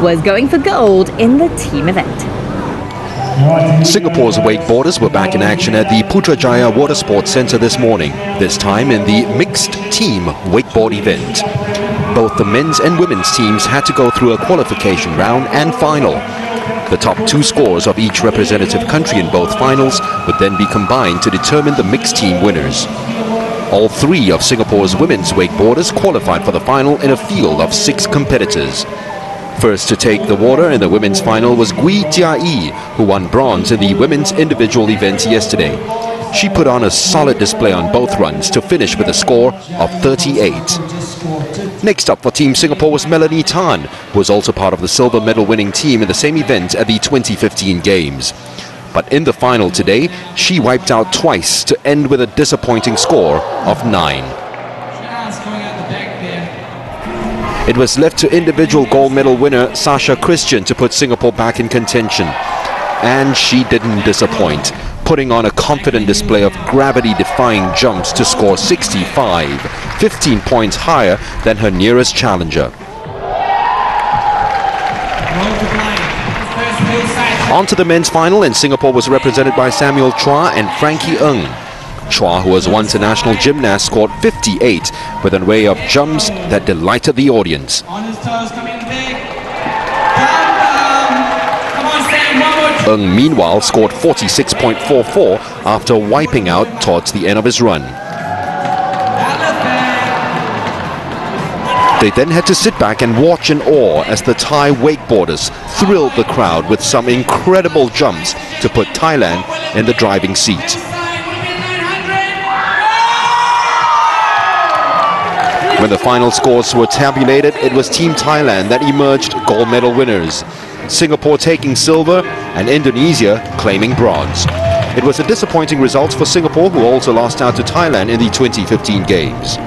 was going for gold in the team event. Singapore's wakeboarders were back in action at the Putrajaya Water Sports Centre this morning, this time in the mixed team wakeboard event. Both the men's and women's teams had to go through a qualification round and final. The top two scores of each representative country in both finals would then be combined to determine the mixed team winners. All three of Singapore's women's wakeboarders qualified for the final in a field of 6 competitors. First to take the water in the women's final was Gui Jia Yi, who won bronze in the women's individual event yesterday. She put on a solid display on both runs to finish with a score of 38. Next up for Team Singapore was Melanie Tan, who was also part of the silver medal winning team in the same event at the 2015 Games. But in the final today, she wiped out twice to end with a disappointing score of 9. It was left to individual gold medal winner Sasha Christian to put Singapore back in contention. And she didn't disappoint, putting on a confident display of gravity-defying jumps to score 65, 15 points higher than her nearest challenger. On to the men's final, and Singapore was represented by Samuel Chua and Frankie Ng. Chua, who was once a national gymnast, scored 58 with an array of jumps that delighted the audience. Ng, meanwhile, scored 46.44 after wiping out towards the end of his run. They then had to sit back and watch in awe as the Thai wakeboarders thrilled the crowd with some incredible jumps to put Thailand in the driving seat. When the final scores were tabulated, it was Team Thailand that emerged gold medal winners, Singapore taking silver and Indonesia claiming bronze. It was a disappointing result for Singapore, who also lost out to Thailand in the 2015 Games.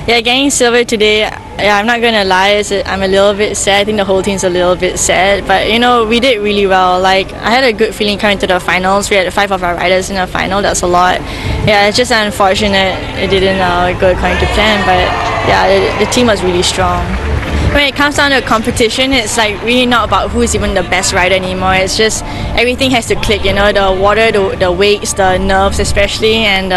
Yeah, getting silver today, yeah, I'm not going to lie, I'm a little bit sad. I think the whole team's a little bit sad. But, you know, we did really well. Like, I had a good feeling coming to the finals. We had 5 of our riders in the final. That's a lot. Yeah, it's just unfortunate it didn't go according to plan. But, yeah, the team was really strong. When it comes down to competition, it's like really not about who's even the best rider anymore. It's just everything has to click, you know, the water, the weights, the nerves especially, and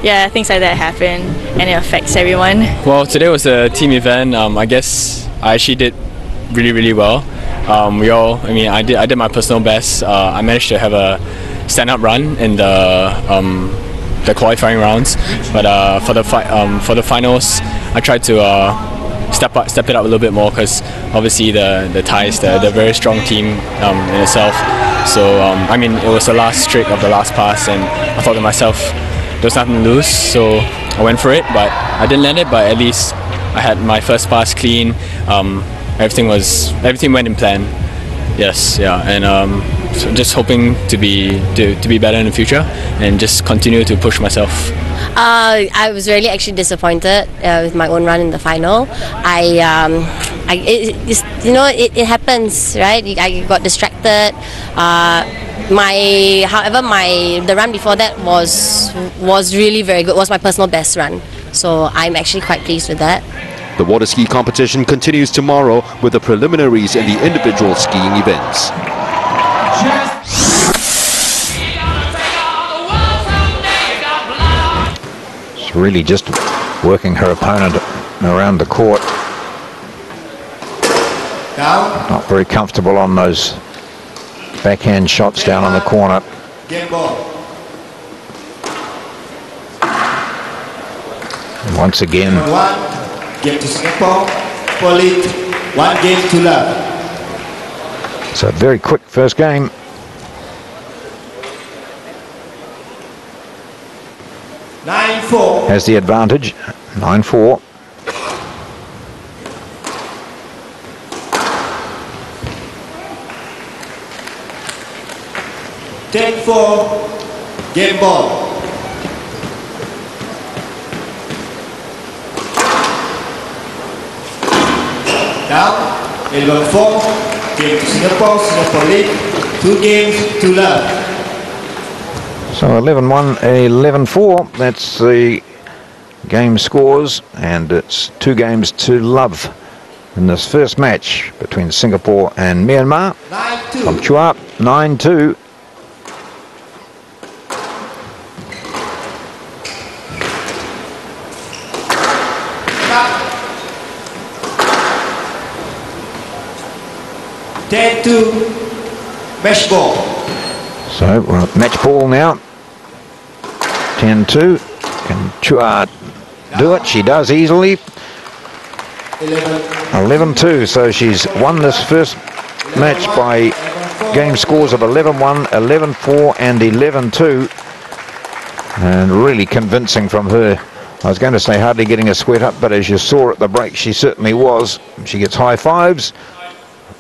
yeah, things like that happen and it affects everyone. Well, today was a team event. I guess I actually did really well. I did my personal best. I managed to have a stand-up run in the qualifying rounds, but for the finals, I tried to step it up a little bit more, because obviously the Thais, they're a very strong team in itself. So I mean, it was the last trick of the last pass, and I thought to myself there was nothing to lose, so I went for it. But I didn't land it, but at least I had my first pass clean. Everything went in plan. Yes, yeah, and so just hoping to be better in the future and just continue to push myself. I was really actually disappointed with my own run in the final. It happens, right? I got distracted. The run before that was really very good. It was my personal best run, so I'm actually quite pleased with that. The water ski competition continues tomorrow with the preliminaries in the individual skiing events. She's really just working her opponent around the court. Not very comfortable on those backhand shots down on the corner. And once again, Game to Singapore, for lead, 1 game to love. So a very quick first game. Has the advantage, 9-4. Game ball. Now, 11-4, game to Singapore, Singapore lead, 2 games to love. So 11-1, 11-4, that's the game scores, and it's 2 games to love in this first match between Singapore and Myanmar. 9-2. From Chua, 9-2. Match ball. So we're at match ball now. 10-2. Can Chua do it? She does easily. 11-2. So she's won this first match by game scores of 11-1, 11-4 and 11-2. And really convincing from her. I was going to say hardly getting a sweat up, but as you saw at the break, she certainly was. She gets high fives.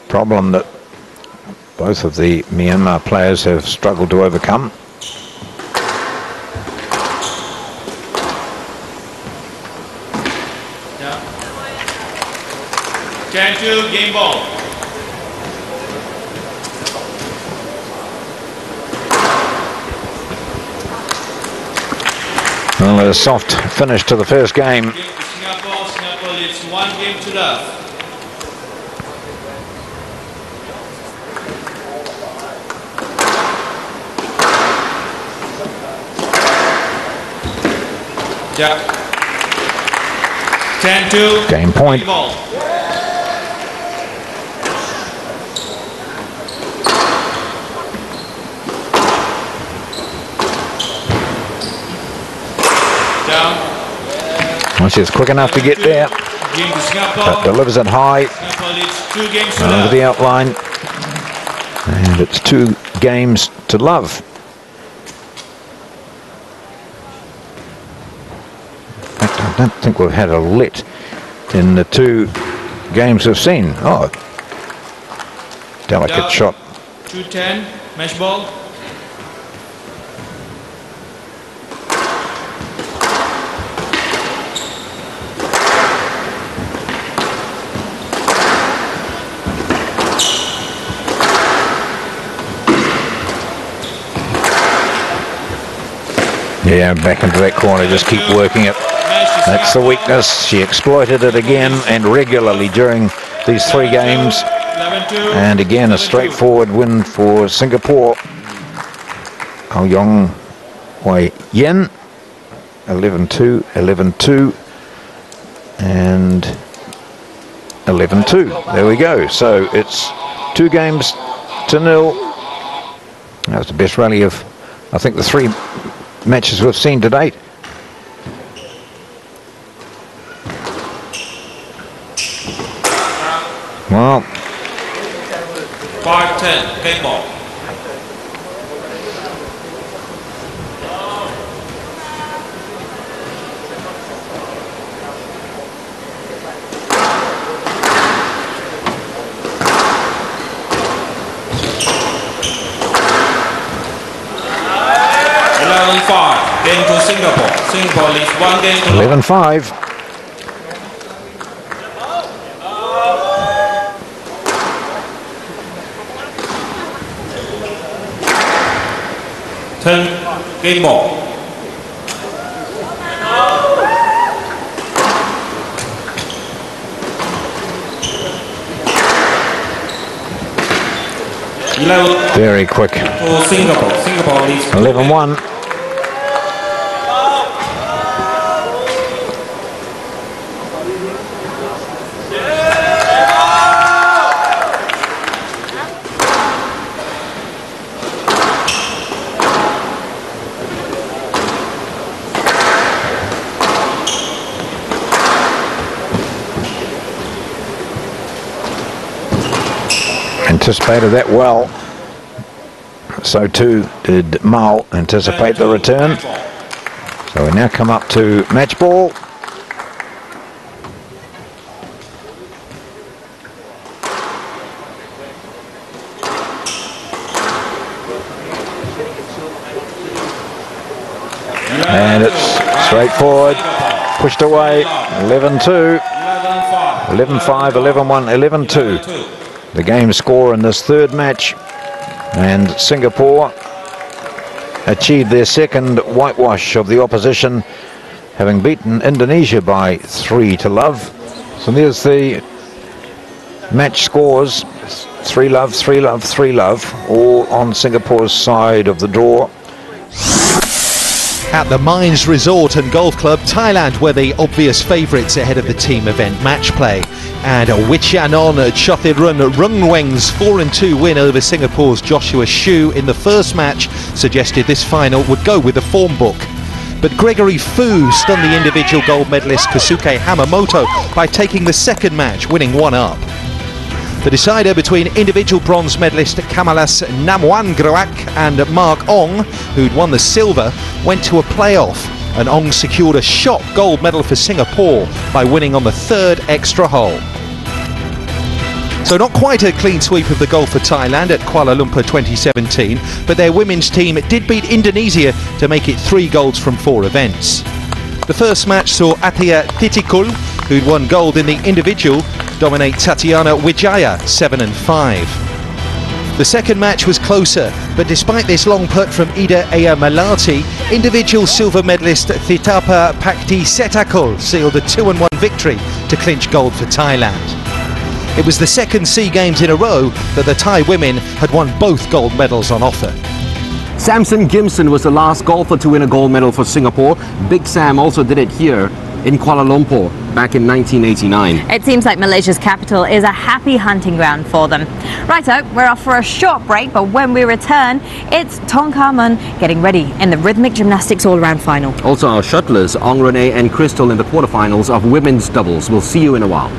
Problem that both of the Myanmar players have struggled to overcome. Yeah. 10-2 game ball. Well, a soft finish to the first game. Singapore. Singapore leads 1 game to love. Yeah. 10-2. Game point. Ball. Down. Well, she's quick enough to get there, Game to Singapore. but delivers it high Singapore leads 2 games to over love. the outline. And it's 2 games to love. I don't think we've had a let in the 2 games we've seen. Oh, delicate Down. shot. 2-10 match ball. Yeah, back into that corner, just keep working it. That's the weakness. She exploited it again and regularly during these 3 games. 11-2. And again, a straightforward win for Singapore. Ao Yong Hwai Yen, 11-2, 11-2, and 11-2. There we go. So it's 2 games to 0. That was the best rally of, I think, the 3 matches we've seen to date. Well, 5-10 game ball. Game to Singapore. Singapore leads 1 game to 11-5. Game ball. Very quick. For Singapore. Singapore leads 11-1. Anticipated that well. So too did Mao anticipate the return. So we now come up to match ball. And it's straightforward, pushed away, 11-2, 11-5, 11-1, 11-2. The game score in this third match, and Singapore achieved their second whitewash of the opposition, having beaten Indonesia by 3-0. So there's the match scores 3-love, 3-love, 3-love, all on Singapore's side of the draw. At the Mines Resort and Golf Club, Thailand were the obvious favourites ahead of the team event match play. And Wichanon Chothirun Rungweng's 4-2 win over Singapore's Joshua Hsu in the first match suggested this final would go with the form book. But Gregory Fu stunned the individual gold medalist Kosuke Hamamoto by taking the second match, winning 1-up. The decider between individual bronze medalist Kamalas Namwangroak and Mark Ong, who'd won the silver, went to a playoff, and Ong secured a shot gold medal for Singapore by winning on the third extra hole. So not quite a clean sweep of the golf for Thailand at Kuala Lumpur 2017, but their women's team did beat Indonesia to make it 3 golds from 4 events. The first match saw Athia Thitikul, who'd won gold in the individual, dominate Tatiana Wijaya 7-5. The second match was closer, but despite this long putt from Ida Aya Malati, individual silver medalist Thitapa Pakti Setakul sealed a 2-1 victory to clinch gold for Thailand. It was the second SEA Games in a row that the Thai women had won both gold medals on offer. Samson Gimson was the last golfer to win a gold medal for Singapore. Big Sam also did it here in Kuala Lumpur back in 1989. It seems like Malaysia's capital is a happy hunting ground for them. Righto, we're off for a short break, but when we return, it's Tong Kar-man getting ready in the rhythmic gymnastics all-round final. Also our shuttlers, Ong Renee and Crystal in the quarterfinals of women's doubles. We'll see you in a while.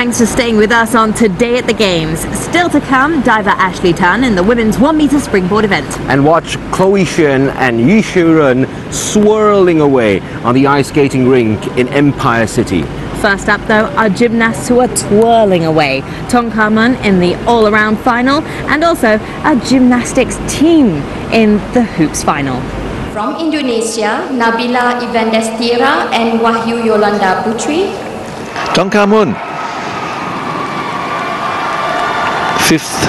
thanks for staying with us on Today at the Games. Still to come, diver Ashley Tan in the women's 1 meter springboard event. And watch Chloe Shen and Yi Shirun swirling away on the ice skating rink in Empire City. First up though, our gymnasts who are twirling away. Tong Ka-mun in the all-around final, and also our gymnastics team in the hoops final. From Indonesia, Nabila Ivandestira and Wahyu Yolanda Putri. Tong Ka-mun, 5th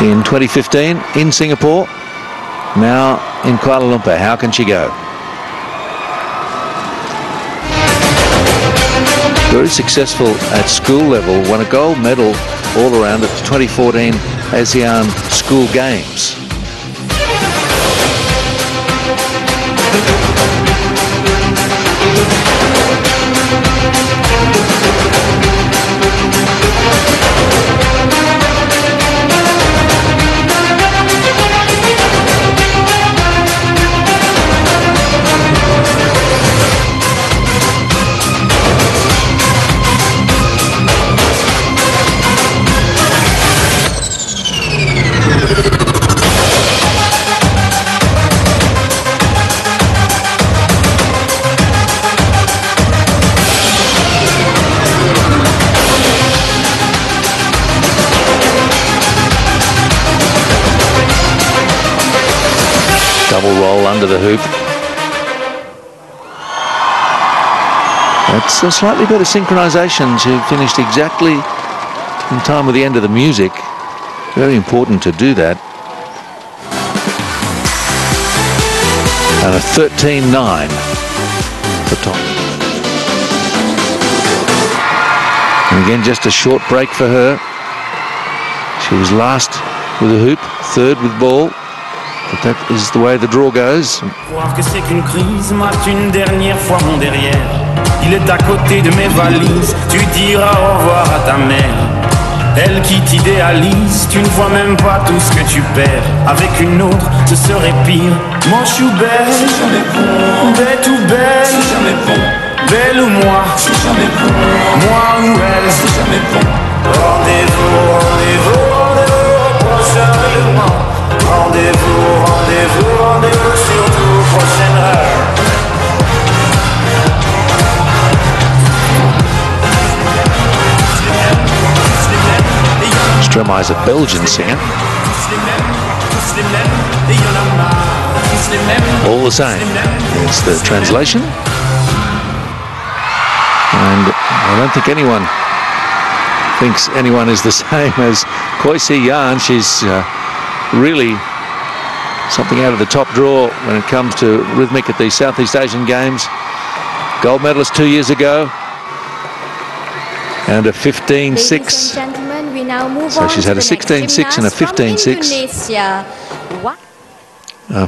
in 2015 in Singapore, now in Kuala Lumpur. How can she go? Very successful at school level, won a gold medal all around at the 2014 ASEAN School Games. Double roll under the hoop. That's a slightly better synchronization. She finished exactly in time with the end of the music. Very important to do that. And a 13-9 for Tom. And again, just a short break for her. She was last with the hoop, third with ball. But that is the way the draw goes. Voir que c'est qu'une crise, mate une dernière fois mon derrière. Il est à côté de mes valises, tu diras au revoir à ta mère. Elle qui t'idéalise, tu ne vois même pas tout ce que tu perds. Avec une autre, ce serait pire. Moi je suis belle, c'est jamais bon. Bête ou belle, c'est jamais bon. Belle ou moi, c'est jamais bon. Moi ou elle, c'est jamais bon. Rendez-vous, rendez-vous, rendez-vous au prochain règlement. Rendez-vous, rendez-vous, rendez-vous surtout prochaine heure. Stromae is a Belgian singer. All the same, it's the translation. And I don't think anyone thinks anyone is the same as Koi Si Yan. She's really something out of the top drawer when it comes to rhythmic at the Southeast Asian Games. Gold medalist 2 years ago. And a 15-6. So she's had a 16-6 and a 15-6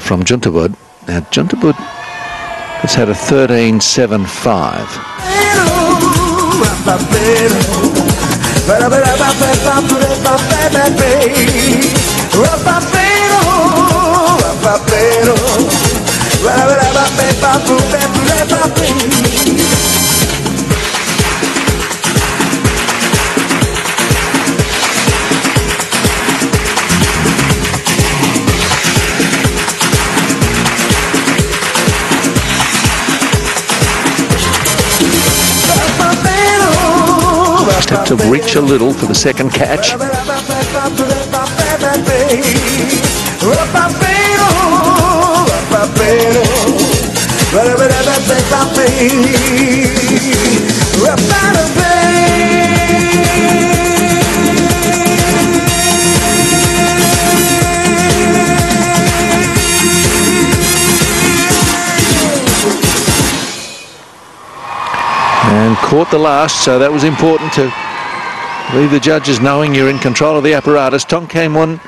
from Juntabud. Now Juntabud has had a 13-7-5. Just have to reach a little for the second catch. And caught the last, so that was important to leave the judges knowing you're in control of the apparatus. Tong Ka-mun,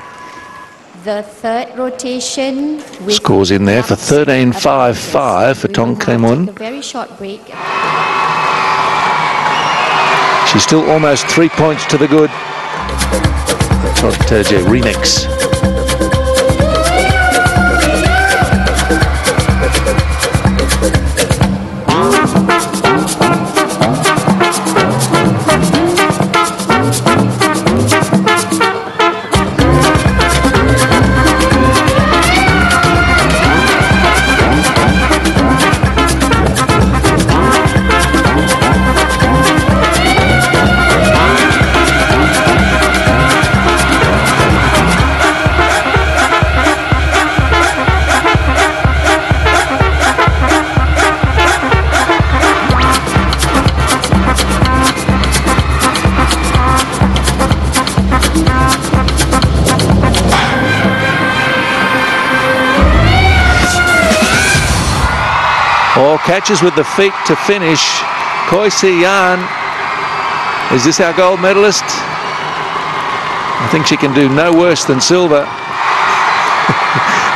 the third rotation scores in there for 13-5-5 for Tong Ka-mun. A very short break. She's still almost 3 points to the good. Torteje remix. Oh, catches with the feet to finish. Koi Si-yan. Is this our gold medalist? I think she can do no worse than silver.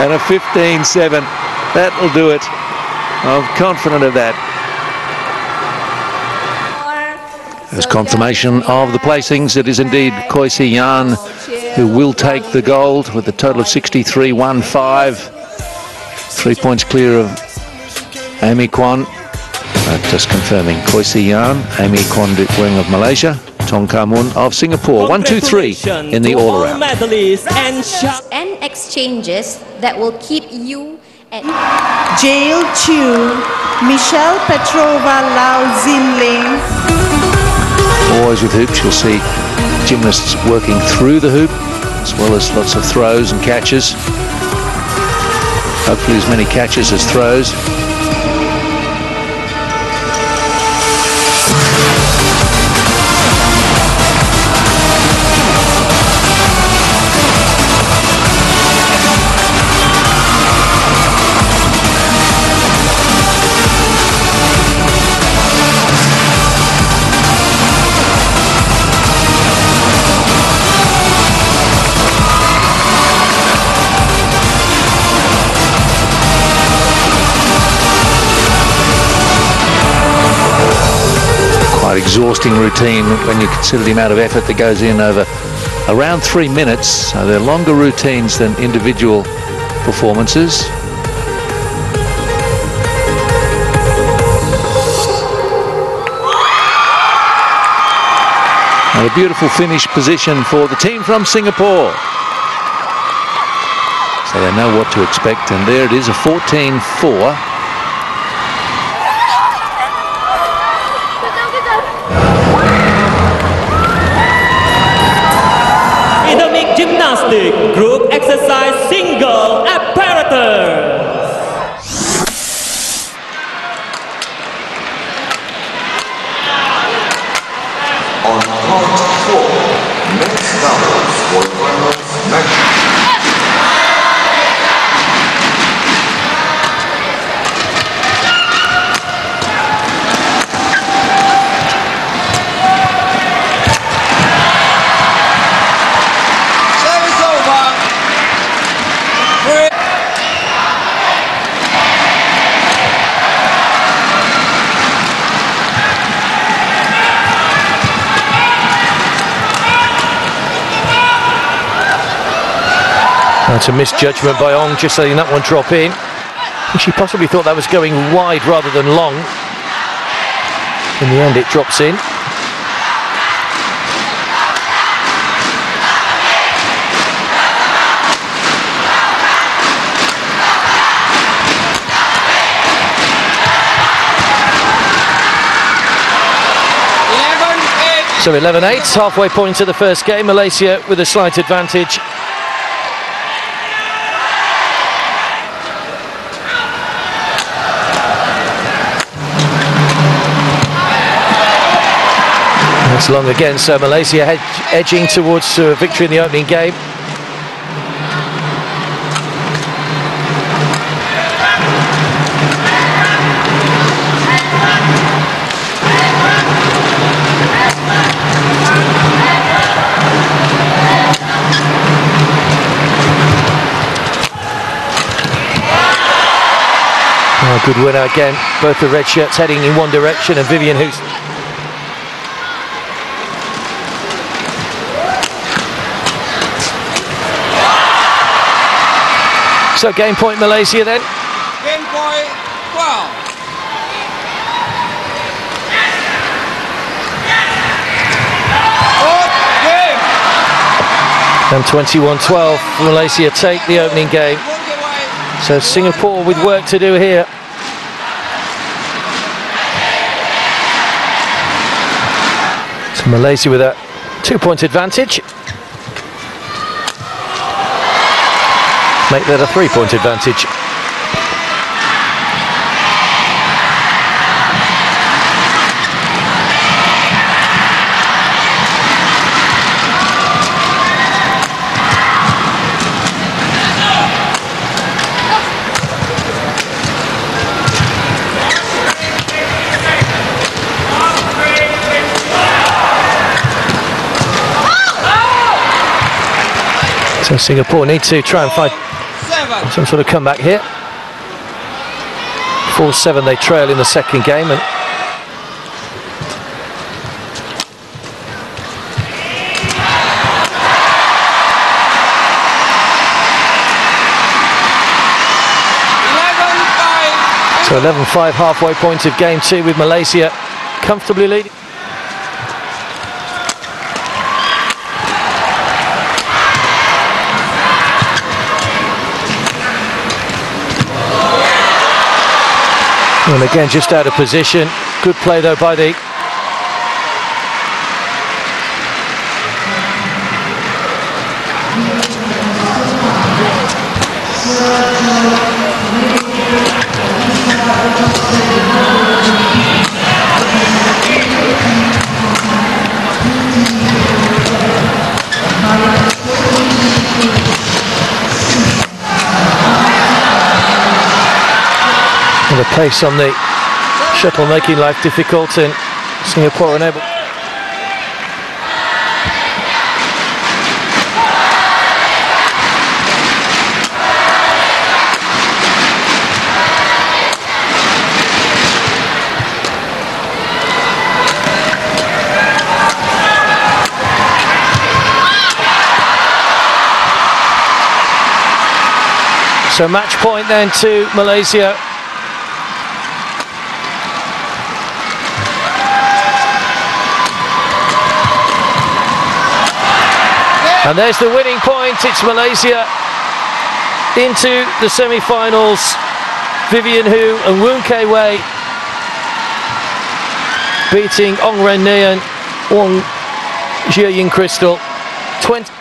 And a 15-7. That'll do it. I'm confident of that. There's confirmation of the placings. It is indeed Koi Si-yan who will take the gold with a total of 63.15. 3 points clear of Amy Kwan. Just confirming, Koi Si-yan, Amy Kwan Dit Weng of Malaysia, Tong Ka-mun of Singapore. 1, 2, 3 in the all-around. And exchanges that will keep you at Jail Chu, Michelle Petrova Lau Zinling. Always with hoops, you'll see gymnasts working through the hoop, as well as lots of throws and catches. Hopefully as many catches as throws. Exhausting routine when you consider the amount of effort that goes in over around 3 minutes. So they're longer routines than individual performances. And a beautiful finish position for the team from Singapore. So they know what to expect, and there it is, a 14-4. Gymnastic group exercise single apparatus. On part 4, next doubles for finals match. That's a misjudgment by Ong, just letting that one drop in. She possibly thought that was going wide rather than long. In the end, it drops in. So 11-8, halfway point to the first game. Malaysia with a slight advantage. It's long again, so Malaysia edging towards a victory in the opening game. Oh, good winner again. Both the red shirts heading in one direction, and Vivian who's so game point Malaysia then. Game point 12. And 21-12, Malaysia take the opening game. So Singapore with work to do here. So Malaysia with a 2-point advantage. Make that a 3-point advantage. So Singapore need to try and find some sort of comeback here. 4-7 they trail in the second game. And so 11-5 halfway point of game 2 with Malaysia comfortably leading. And again, just out of position. Good play though by the the pace on the shuttle making life difficult, and Singapore unable. So match point then to Malaysia. And there's the winning point. It's Malaysia into the semi-finals. Vivian Hu and Woon Kei Wei beating Ong Ren Ni and Wong Jie Yin Crystal. 20.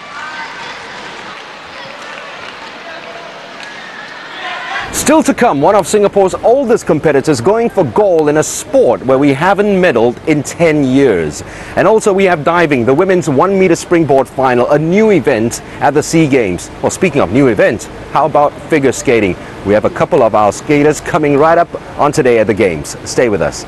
Still to come, one of Singapore's oldest competitors going for gold in a sport where we haven't medalled in 10 years. And also we have diving, the women's 1 meter springboard final, a new event at the SEA Games. Well, speaking of new events, how about figure skating? We have a couple of our skaters coming right up on today at the Games. Stay with us.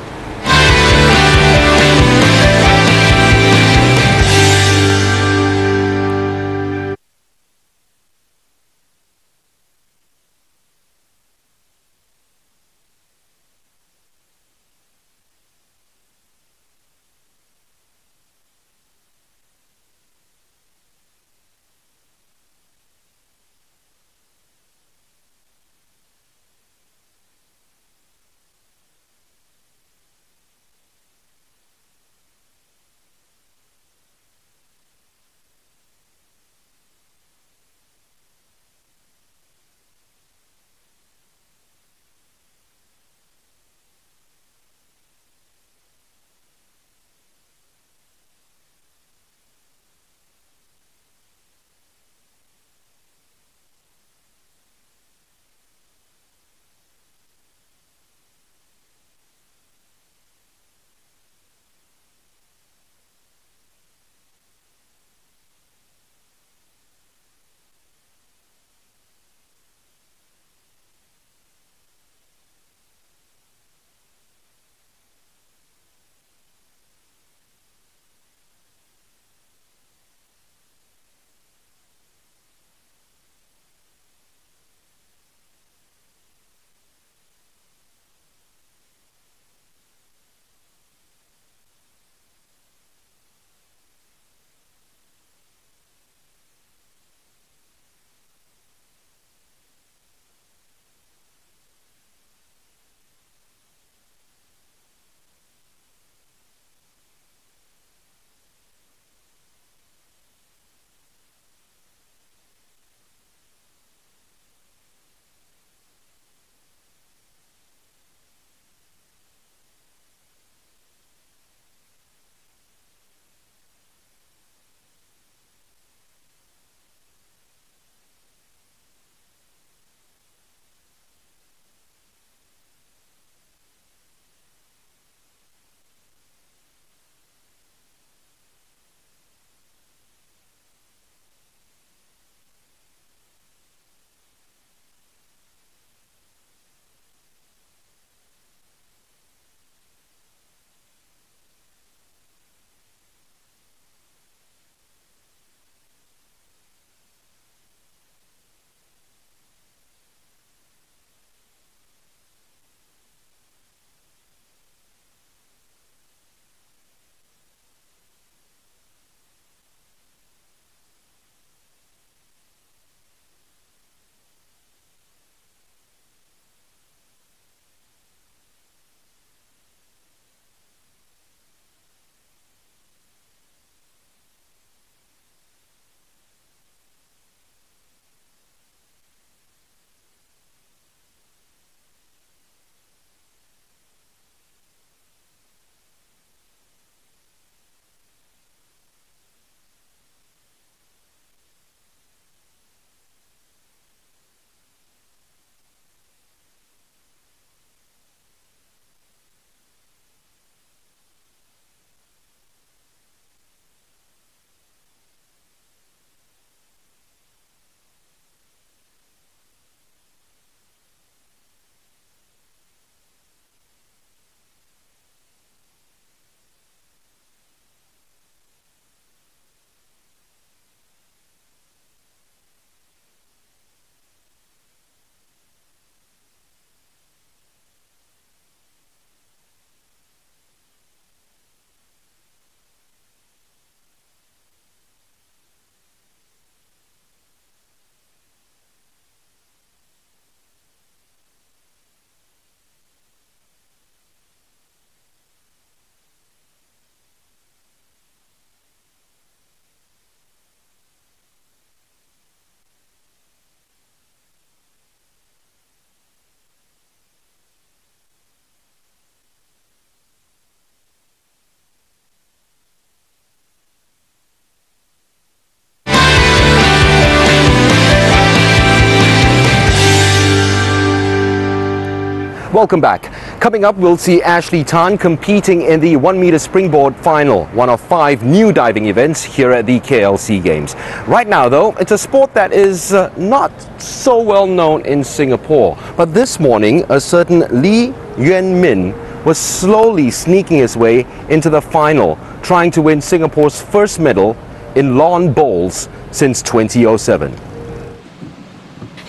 Welcome back. Coming up, we'll see Ashley Tan competing in the 1 meter springboard final, one of 5 new diving events here at the KLC Games. Right now, though, it's a sport that is not so well known in Singapore. But this morning, a certain Lee Yuan Min was slowly sneaking his way into the final, trying to win Singapore's first medal in lawn bowls since 2007.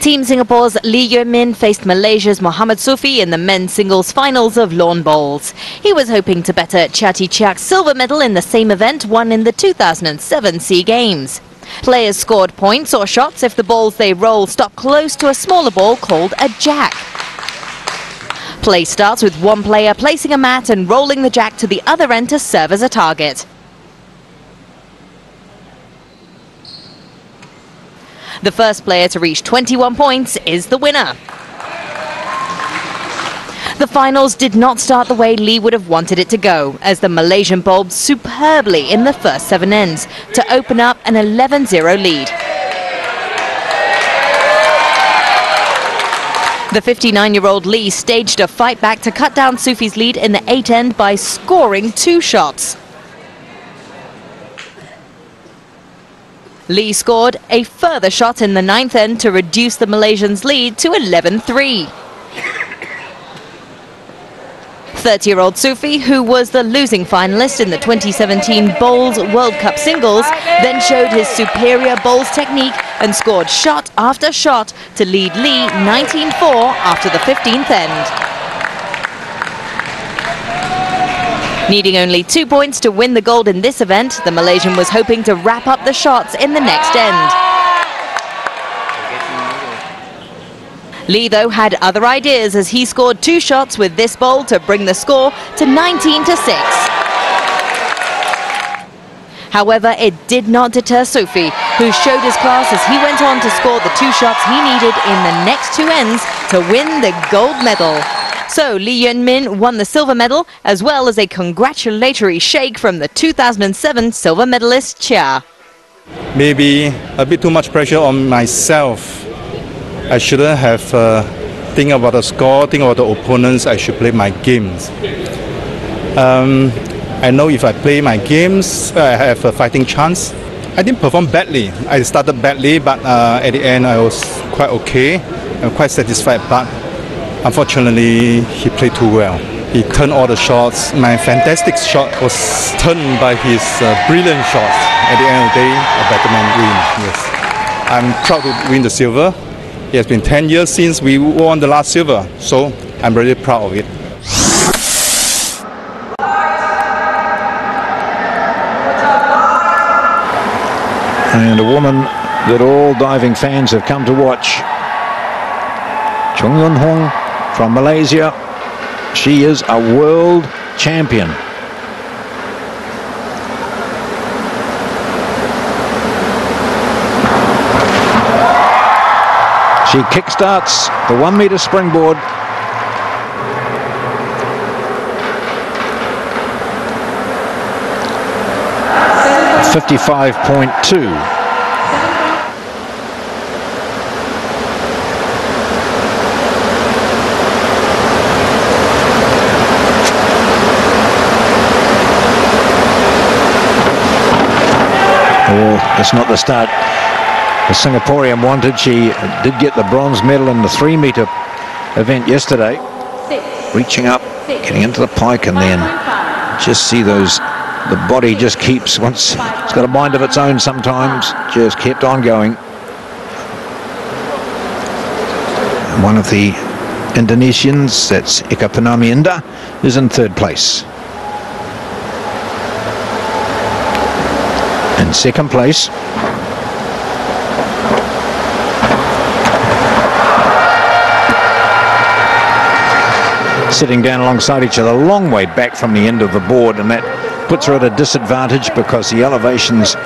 Team Singapore's Lee Yuan Min faced Malaysia's Muhammad Sufi in the men's singles finals of lawn bowls. He was hoping to better Chati Chiak's silver medal in the same event won in the 2007 SEA Games. Players scored points or shots if the balls they roll stop close to a smaller ball called a jack. Play starts with one player placing a mat and rolling the jack to the other end to serve as a target. The first player to reach 21 points is the winner. The finals did not start the way Lee would have wanted it to go, as the Malaysian bowled superbly in the first 7 ends to open up an 11-0 lead. The 59-year-old Lee staged a fight back to cut down Sufi's lead in the 8th end by scoring 2 shots. Lee scored a further shot in the 9th end to reduce the Malaysians' lead to 11-3. 30-year-old Sufi, who was the losing finalist in the 2017 Bowls World Cup singles, then showed his superior bowls technique and scored shot after shot to lead Lee 19-4 after the 15th end. Needing only 2 points to win the gold in this event, the Malaysian was hoping to wrap up the shots in the next end. Lee, though, had other ideas as he scored 2 shots with this bowl to bring the score to 19-6. However, it did not deter Sufi, who showed his class as he went on to score the 2 shots he needed in the next 2 ends to win the gold medal. So Lee Yuan Min won the silver medal, as well as a congratulatory shake from the 2007 silver medalist Chia. Maybe a bit too much pressure on myself. I shouldn't have think about the score, think about the opponents. I should play my games. I know if I play my games, I have a fighting chance. I didn't perform badly. I started badly, but at the end I was quite okay. I'm quite satisfied, but unfortunately, he played too well. He turned all the shots. My fantastic shot was turned by his brilliant shots. At the end of the day, a better man win. Yes, I'm proud to win the silver. It has been 10 years since we won the last silver, so I'm really proud of it. And a woman that all diving fans have come to watch. Chung Yun Hong from Malaysia. She is a world champion. She kickstarts the 1 meter springboard. .55.2. Well, it's not the start the Singaporean wanted. She did get the bronze medal in the 3 meter event yesterday. Reaching up, getting into the pike, and then just see those, the body just keeps, once it's got a mind of its own sometimes, just kept on going. One of the Indonesians, that's Eka Purnamiindah, is in 3rd place. In 2nd place, sitting down alongside each other, a long way back from the end of the board, and that puts her at a disadvantage because the elevation's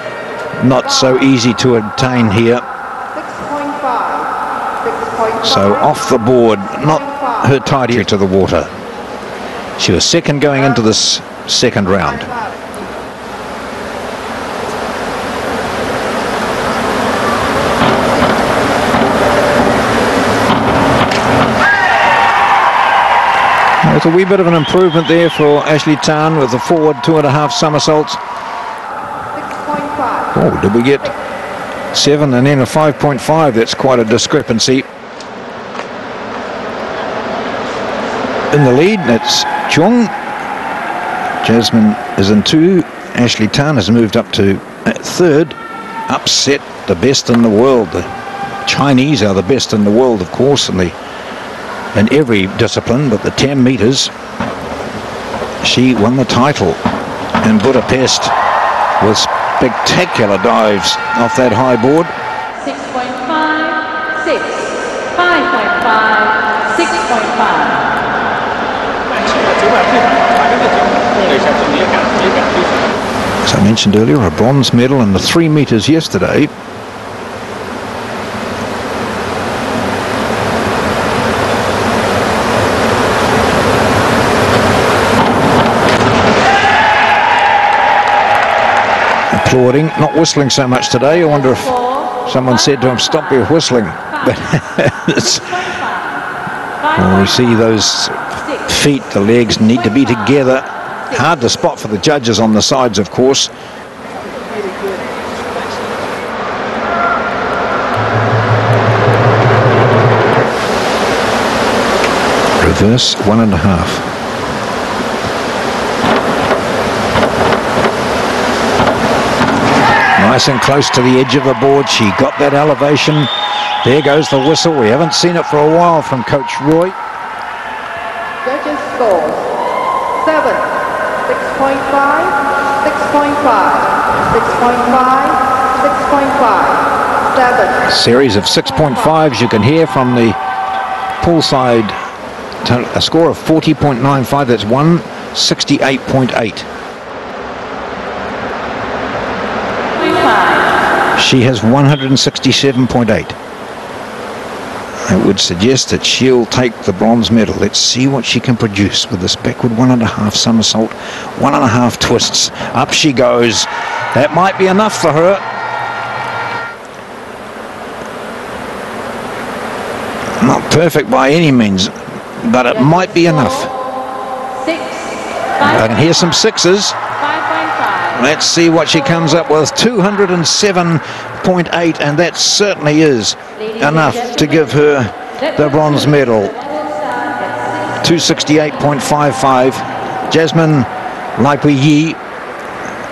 not so easy to obtain here. 6.5. So off the board, not her tidy to the water. She was 2nd going into this 2nd round. There's a wee bit of an improvement there for Ashley Tan with the forward 2.5 somersaults. Oh, did we get 7 and then a 5.5? That's quite a discrepancy. In the lead, that's Chung. Jasmine is in 2. Ashley Tan has moved up to 3rd. Upset the best in the world. The Chinese are the best in the world, of course, in every discipline, but the 10 metres, she won the title in Budapest with spectacular dives off that high board. 6.5, 6, 5.5, 6.5. As I mentioned earlier, a bronze medal in the 3 metres yesterday. Applauding, not whistling so much today. I wonder if someone said to him, "Stop your whistling." But well, we see those feet, the legs need to be together. Hard to spot for the judges on the sides, of course. Reverse 1.5. Nice and close to the edge of the board. She got that elevation. There goes the whistle. We haven't seen it for a while from Coach Roy. Judges score 7, 6.5, 6.5, 6.5, 6.5, 7. Series of 6.5s you can hear from the poolside. A score of 40.95. That's 168.8. She has 167.8. I would suggest that she'll take the bronze medal. Let's see what she can produce with this backward 1.5 somersault, 1.5 twists. Up she goes. That might be enough for her. Not perfect by any means, but it might be enough. I can hear some 6s. Let's see what she comes up with. 207.8, and that certainly is enough to give her the bronze medal. 268.55. Jasmine Lai Yi,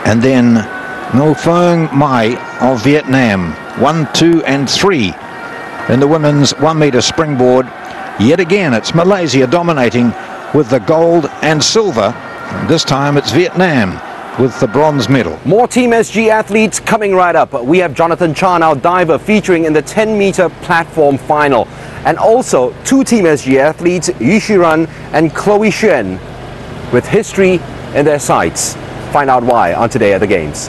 and then No Phuong Mai of Vietnam. 1, 2, and 3 in the women's 1 metre springboard. Yet again, it's Malaysia dominating with the gold and silver. And this time it's Vietnam with the bronze medal. More Team SG athletes coming right up. We have Jonathan Chan, our diver, featuring in the 10-meter platform final. And also 2 Team SG athletes, Yu Shiran and Chloe Xuan, with history in their sights. Find out why on Today at the Games.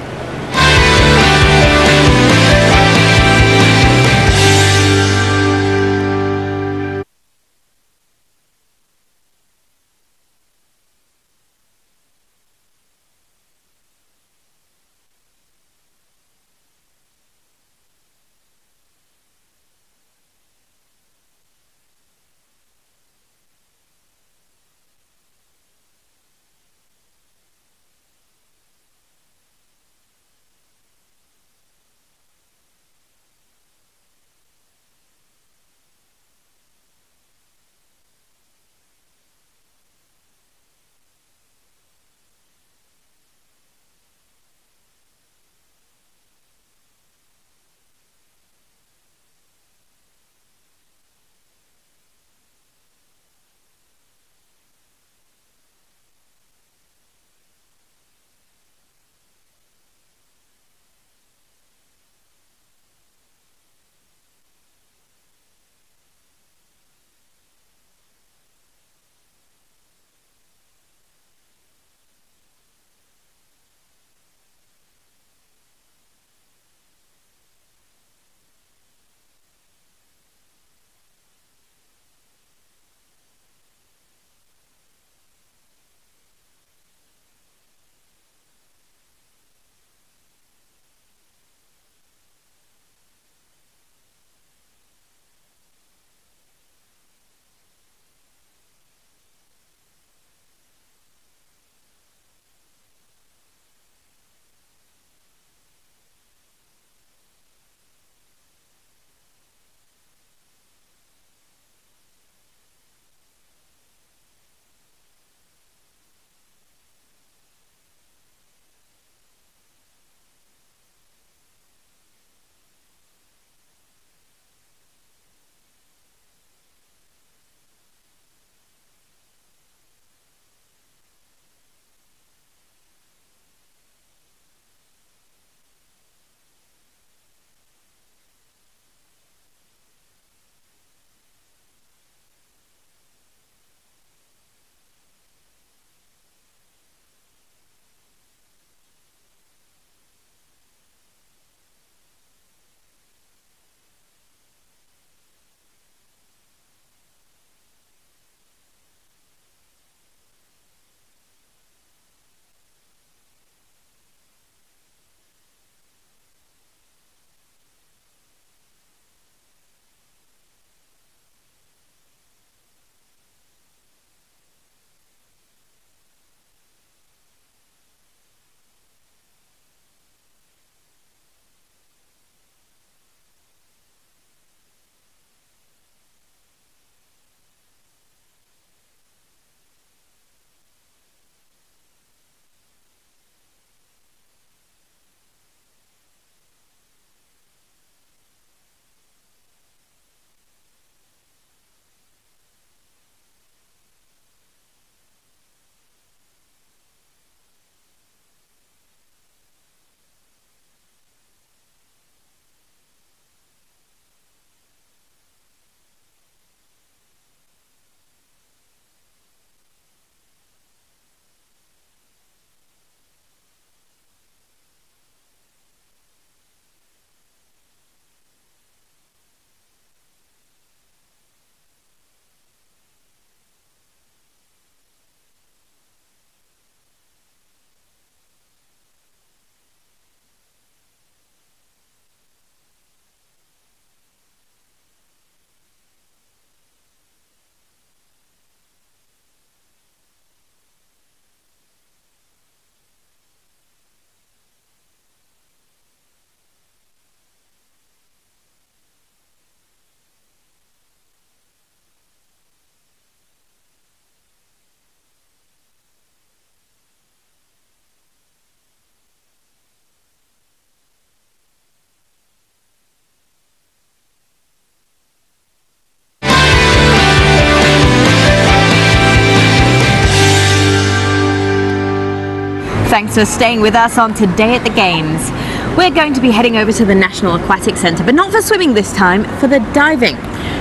Thanks for staying with us on Today at the Games. We're going to be heading over to the National Aquatic Centre, but not for swimming this time, for the diving.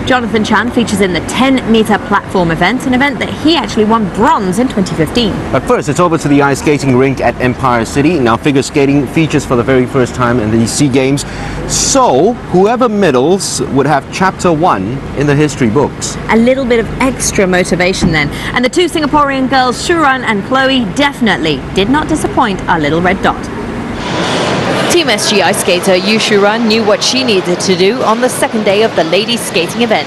Jonathan Chan features in the 10-metre platform event, an event that he actually won bronze in 2015. But first, it's over to the ice skating rink at Empire City. Now, figure skating features for the very first time in the SEA Games. So, whoever medals would have Chapter 1 in the history books. A little bit of extra motivation then. And the two Singaporean girls, Shuran and Chloe, definitely did not disappoint our little red dot. Team SG ice skater Yu Shuran knew what she needed to do on the second day of the ladies skating event.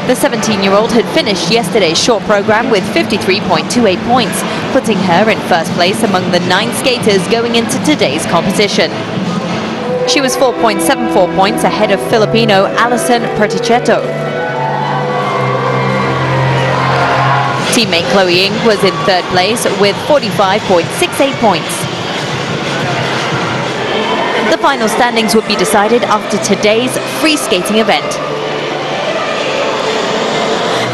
The 17-year-old had finished yesterday's short program with 53.28 points, putting her in first place among the 9 skaters going into today's competition. She was 4.74 points ahead of Filipino Alison Pertichetto. Teammate Chloe Ng was in third place with 45.68 points. The final standings would be decided after today's free skating event.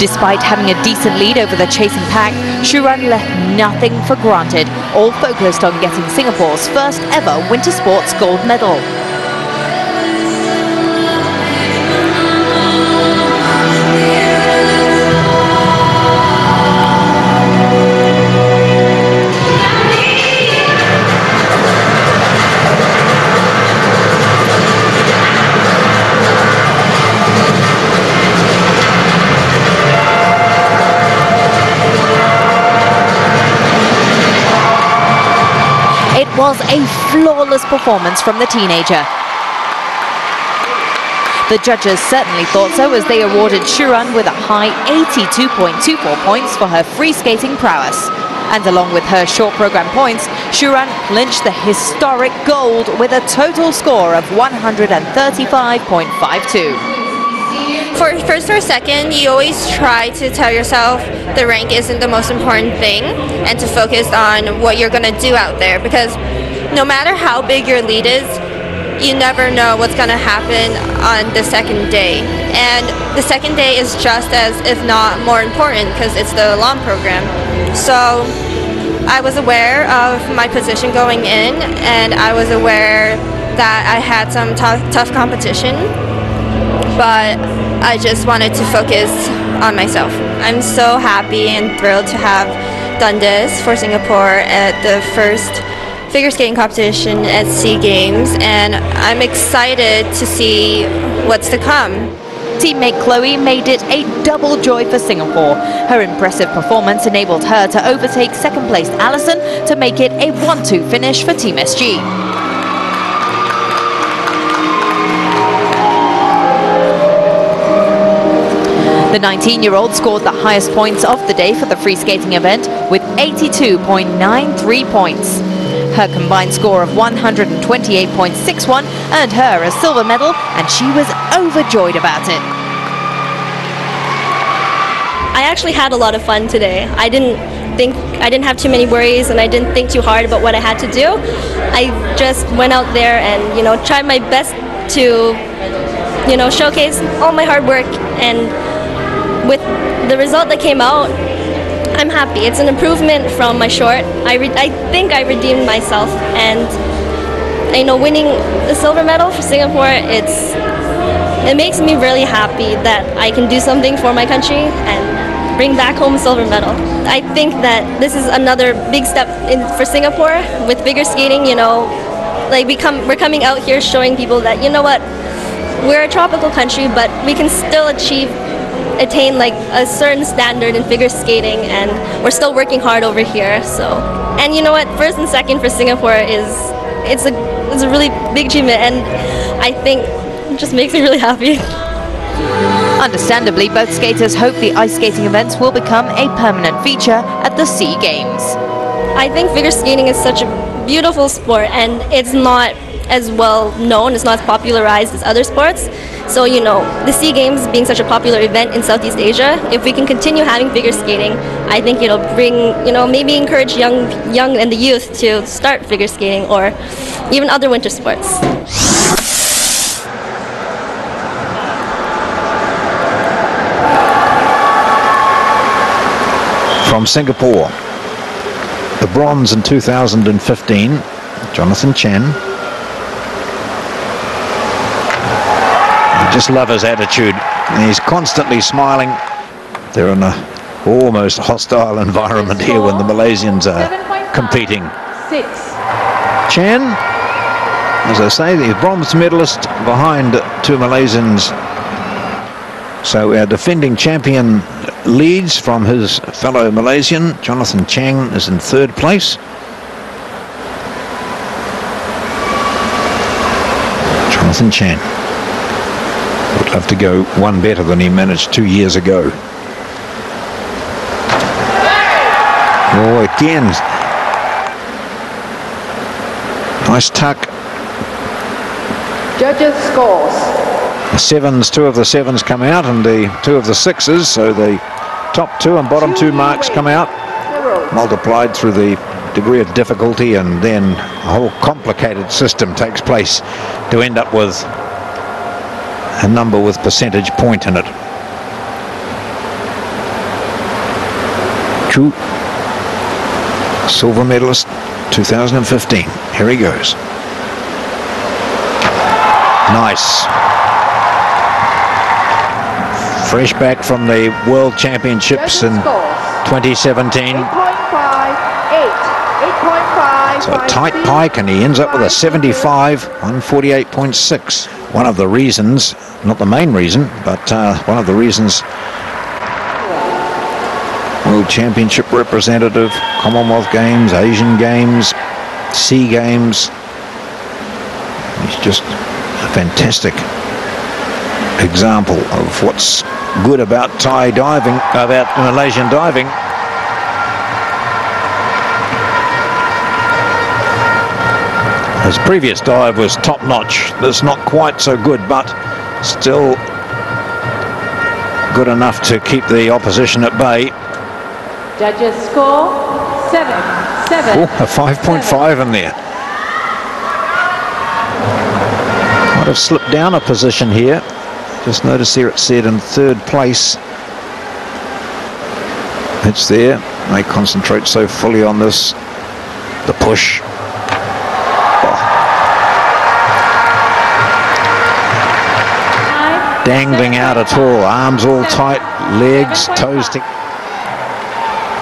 Despite having a decent lead over the chasing pack, Shuran left nothing for granted, all focused on getting Singapore's first ever winter sports gold medal. It was a flawless performance from the teenager. The judges certainly thought so as they awarded Shuran with a high 82.24 points for her free skating prowess. And along with her short program points, Shuran clinched the historic gold with a total score of 135.52. For first or second, you always try to tell yourself the rank isn't the most important thing and to focus on what you're going to do out there, because no matter how big your lead is, you never know what's going to happen on the second day. And the second day is just as, if not more important, because it's the long program. So I was aware of my position going in, and I was aware that I had some tough competition, but I just wanted to focus on myself. I'm so happy and thrilled to have done this for Singapore at the first figure skating competition at SEA Games, and I'm excited to see what's to come. Teammate Chloe made it a double joy for Singapore. Her impressive performance enabled her to overtake second-placed Alison to make it a 1-2 finish for Team SG. The 19-year-old scored the highest points of the day for the free skating event with 82.93 points. Her combined score of 128.61 earned her a silver medal, and she was overjoyed about it. I actually had a lot of fun today. I didn't have too many worries, and I didn't think too hard about what I had to do. I just went out there and, tried my best to, showcase all my hard work, and with the result that came out, I'm happy. It's an improvement from my short. I think I redeemed myself, and winning the silver medal for Singapore, it makes me really happy that I can do something for my country and bring back home a silver medal. I think that this is another big step for Singapore with figure skating. We're coming out here showing people that, we're a tropical country, but we can still attain like a certain standard in figure skating, and we're still working hard over here. And you know what, first and second for Singapore it's a really big achievement, and I think it just makes me really happy. Understandably, both skaters hope the ice skating events will become a permanent feature at the SEA Games. I think figure skating is such a beautiful sport, and it's not as well known, it's not as popularized as other sports. So, the SEA Games being such a popular event in Southeast Asia, if we can continue having figure skating, I think it'll bring, maybe encourage young and the youth to start figure skating or even other winter sports. From Singapore, the bronze in 2015, Jonathan Chen. I just love his attitude. He's constantly smiling. They're in a almost hostile environment here when the Malaysians are competing. Chen, as I say, the bronze medalist behind two Malaysians. So our defending champion leads from his fellow Malaysian. Jonathan Chang is in third place. Jonathan Chan would love to go one better than he managed 2 years ago. Oh, again. Nice tuck. Judges' scores. The sevens, two of the sevens come out and the two of the sixes, so the top two and bottom two marks come out, multiplied through the degree of difficulty, and then a whole complicated system takes place to end up with a number with percentage point in it. Chu, silver medalist 2015. Here he goes. Nice. Fresh back from the World Championships in 2017. 8.5. So a tight pike, and he ends up with a 75 on 48.6. One of the reasons, not the main reason, but one of the reasons World Championship representative, Commonwealth Games, Asian Games, Sea Games. He's just a fantastic example of what's good about Thai diving, about Malaysian diving. His previous dive was top-notch. This not quite so good, but still good enough to keep the opposition at bay. Judges score 7. Oh, a 5.5 in there. Might have slipped down a position here. Just notice here it said in third place. It's there. They concentrate so fully on this. The push. Oh. Dangling out at all. Arms all tight. Legs, toes.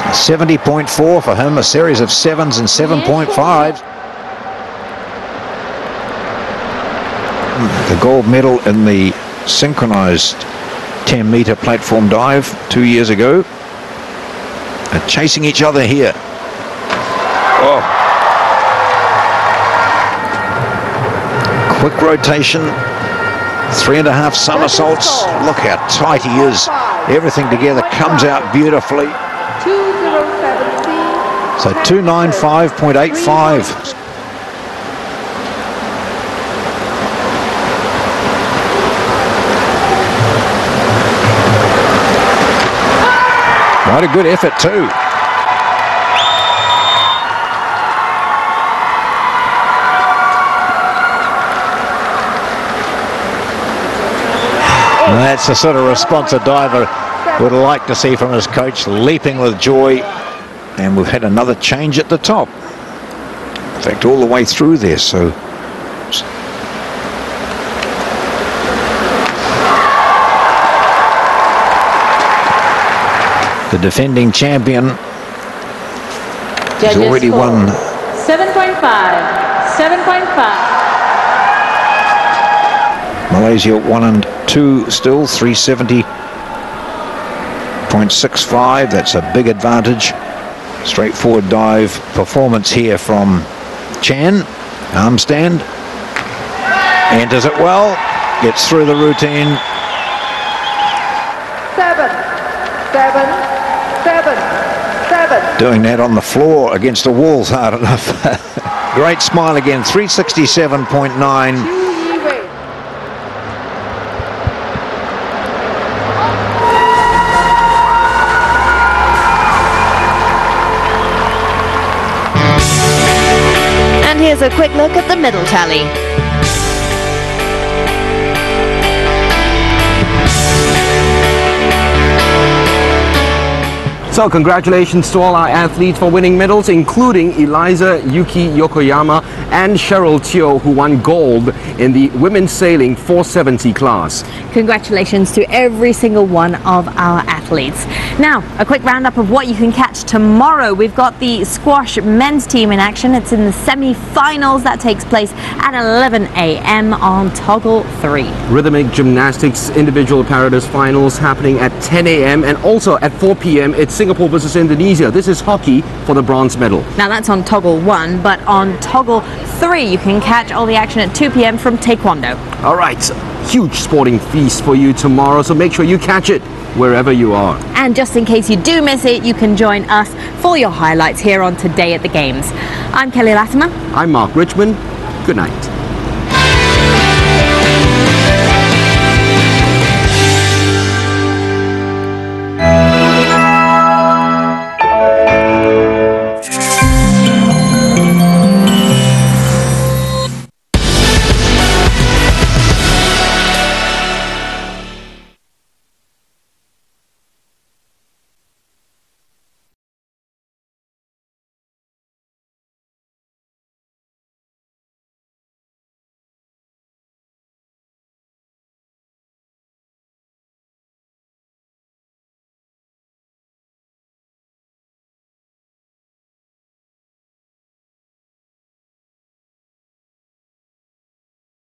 70.4 for him. A series of sevens and 7.5s. The gold medal in the synchronized 10-meter platform dive 2 years ago. They're chasing each other here. Oh. Quick rotation. 3.5 somersaults. Look how tight he is. Everything together comes out beautifully. 207C. So 295.85. Quite a good effort too. And that's the sort of response a diver would like to see from his coach, leaping with joy. And we've had another change at the top. In fact, all the way through there, so the defending champion has already won 7.5. 7.5. Malaysia 1 and 2 still, 370.65. That's a big advantage. Straightforward dive performance here from Chan. Arm stand. Enters it well. Gets through the routine. 7. Doing that on the floor against a wall's hard enough. Great smile again. 367.9. And here's a quick look at the medal tally. So congratulations to all our athletes for winning medals, including Eliza Yuki Yokoyama and Cheryl Teo, who won gold in the women's sailing 470 class. Congratulations to every single one of our athletes. Now, a quick roundup of what you can catch tomorrow. We've got the squash men's team in action. It's in the semi-finals. That takes place at 11 a.m. on Toggle 3. Rhythmic gymnastics individual apparatus finals happening at 10 a.m. and also at 4 p.m. it's Singapore versus Indonesia. This is hockey for the bronze medal. Now that's on Toggle 1, but on Toggle 3 you can catch all the action at 2 p.m. from Taekwondo. All right, huge sporting feast for you tomorrow, so make sure you catch it wherever you are. And just in case you do miss it, you can join us for your highlights here on Today at the Games. I'm Kelly Latimer. I'm Mark Richmond. Good night.